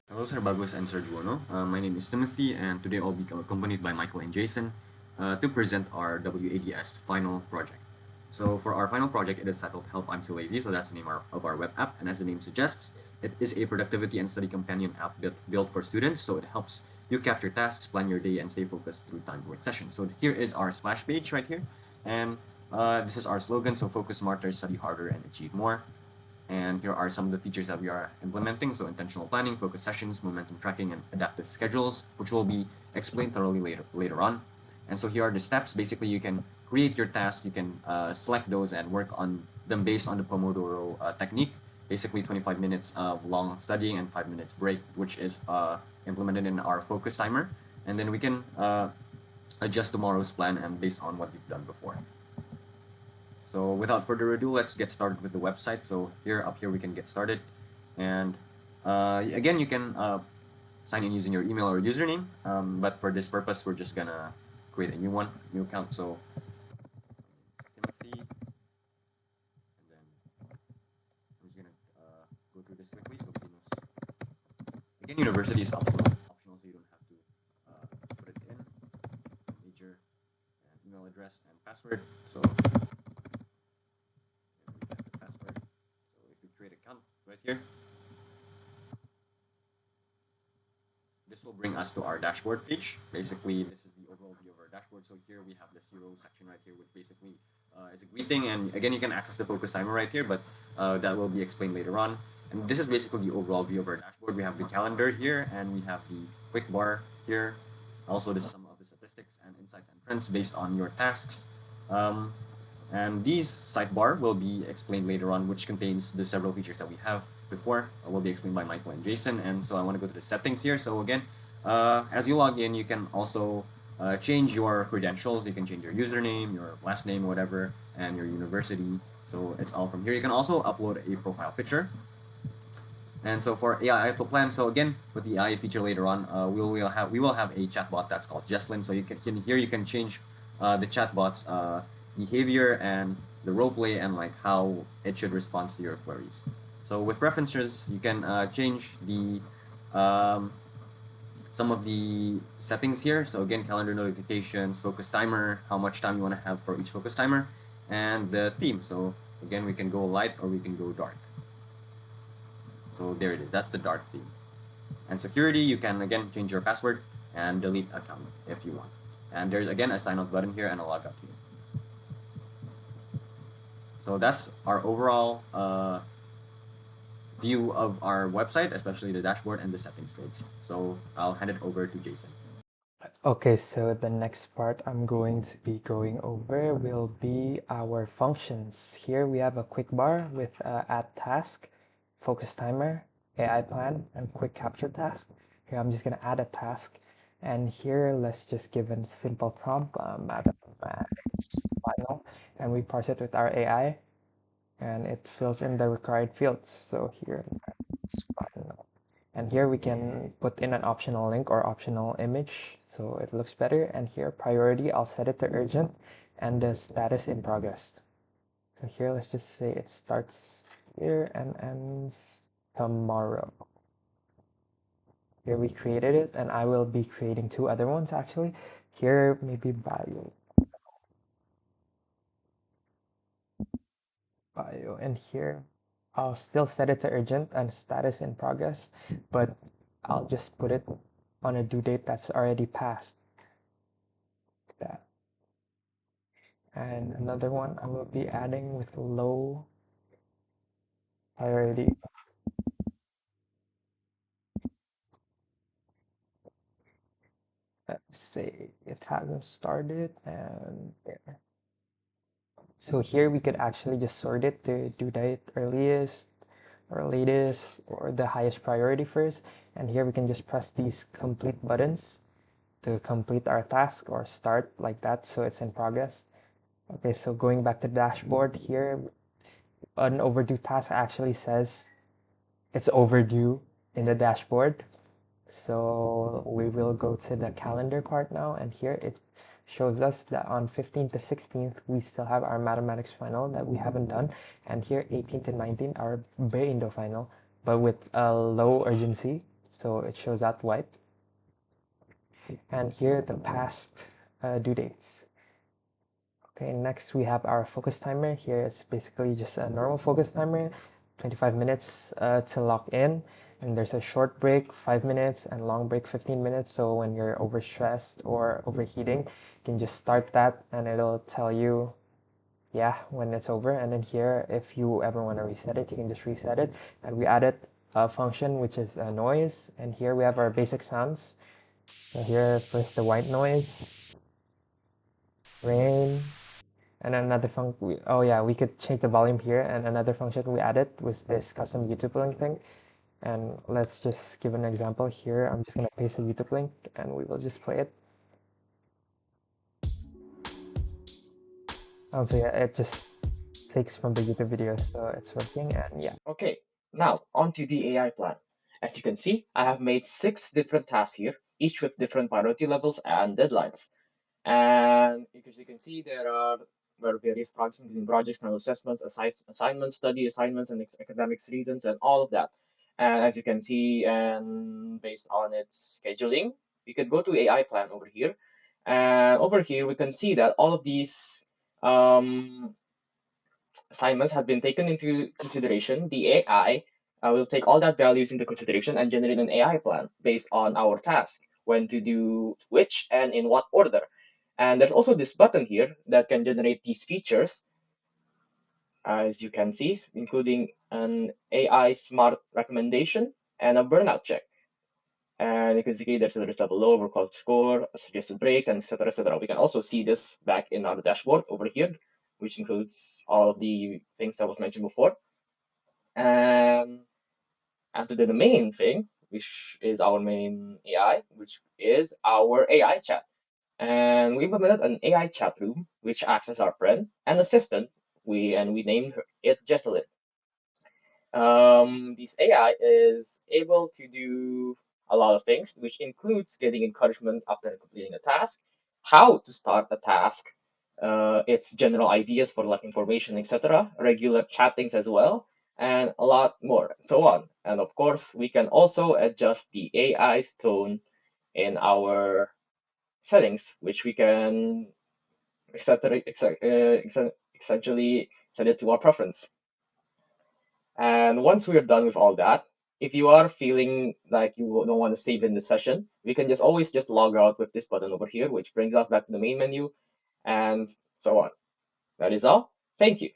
Hello, Sir Bagus and Sir Juano. My name is Timothy, and today I'll be accompanied by Michael and Jason to present our WADS final project. So for our final project, it is titled Help I'm Too Lazy. So that's the name of our web app. And as the name suggests, it is a productivity and study companion app built for students. So it helps you capture tasks, plan your day, and stay focused through timed work sessions. So here is our splash page right here. And this is our slogan. So focus smarter, study harder, and achieve more. And here are some of the features that we are implementing. So intentional planning, focus sessions, momentum tracking, and adaptive schedules, which will be explained thoroughly later on. And so here are the steps. Basically, you can create your tasks, you can select those and work on them based on the Pomodoro technique. Basically, 25 minutes of long studying and 5 minutes break, which is implemented in our focus timer. And then we can adjust tomorrow's plan and based on what we've done before. So without further ado, let's get started with the website. So up here we can get started. And again, you can sign in using your email or username. But for this purpose, we're just gonna create a new account. So Timothy, and then I'm just gonna go through this quickly. So Venus, again, university is optional, so you don't have to put it in. Major, and email address, and password. So the password. So if you create an account right here, this will bring us to our dashboard page. Basically, this is the overall view of our dashboard. So here we have the zero section right here, which basically is a greeting. And again, you can access the focus timer right here, but that will be explained later on. And this is basically the overall view of our dashboard. We have the calendar here, and we have the quick bar here. Also, this is some of the statistics and insights and trends based on your tasks. Um, and these sidebar will be explained later on, which contains the several features that we have before. Will be explained by Michael and Jason. And so I want to go to the settings here. So again, as you log in, you can also change your credentials. You can change your username, your last name, whatever, and your university. So it's all from here. You can also upload a profile picture. And so for AI auto plan, so again with the AI feature later on, we will have a chatbot that's called Jesslyn. So you can here you can change the chatbot's behavior and the role play and like how it should respond to your queries. So with preferences, you can change the some of the settings here. So again, calendar notifications, focus timer, how much time you want to have for each focus timer, and the theme. So again, we can go light or we can go dark. So there it is. That's the dark theme. And security, you can again change your password and delete account if you want. And there's again a sign out button here and a logout here. So that's our overall view of our website, especially the dashboard and the settings page. So I'll hand it over to Jason. Okay, so the next part I'm going to be going over will be our functions. Here we have a quick bar with add task, focus timer, AI plan, and quick capture task. Here I'm just going to add a task. And here let's just give a simple prompt, mathematics final, and we parse it with our AI, and it fills in the required fields. So here, it's final. And here we can put in an optional link or optional image so it looks better. And here priority, I'll set it to urgent, and the status in progress. So here let's just say it starts here and ends tomorrow. Here we created it, and I will be creating two other ones actually. Here maybe bio, and here I'll still set it to urgent and status in progress, but I'll just put it on a due date that's already passed. Like that. And another one I will be adding with low priority. Let's say it hasn't started, and there. So here we could actually just sort it to due date earliest or latest or the highest priority first. And here we can just press these complete buttons to complete our task or start like that, so it's in progress. Okay, so going back to the dashboard here, an overdue task actually says it's overdue in the dashboard. So we will go to the calendar part now, and here it shows us that on 15th to 16th we still have our mathematics final that we haven't done, and here 18th to 19th our Indo final, but with a low urgency. so it shows that white. And here the past due dates. Okay, next we have our focus timer. Here it's basically just a normal focus timer, 25 minutes to lock in. And there's a short break, 5 minutes, and long break, 15 minutes. So when you're overstressed or overheating, you can just start that and it'll tell you, yeah, when it's over. And then here, if you ever want to reset it, you can just reset it. And we added a function which is a noise. And here we have our basic sounds. So here, first the white noise, rain, and another function. Oh yeah, we could change the volume here. And another function we added was this custom YouTube link thing. And let's just give an example here. I'm just gonna paste a YouTube link and we will just play it. So yeah, it just takes from the YouTube video, so it's working, and yeah. Okay, now on to the AI plan. As you can see, I have made 6 different tasks here, each with different priority levels and deadlines. And as you can see, there are various projects, including projects, final assessments, assignments, study assignments, and academics reasons, and all of that. And as you can see, and based on its scheduling, we could go to AI plan over here. And over here, we can see that all of these assignments have been taken into consideration. The AI will take all that values into consideration and generate an AI plan based on our task, when to do which and in what order. And there's also this button here that can generate these features, as you can see, including an AI smart recommendation and a burnout check. And you can see there's a risk level low, overclocked score, suggested breaks, and etc. etc. We can also see this back in our dashboard over here, which includes all of the things that was mentioned before. And to the main thing, which is our main AI, which is our AI chat. And we implemented an AI chat room, which acts as our friend and assistant. We named it Jesselyn. This AI is able to do a lot of things, which includes getting encouragement after completing a task, how to start a task, its general ideas for like information, etc., regular chattings as well, and a lot more, and so on. And of course, we can also adjust the AI's tone in our settings, which we can essentially set it to our preference. And once we're done with all that, if you are feeling like you don't want to save in the session, we can just always just log out with this button over here, which brings us back to the main menu and so on. That is all. Thank you.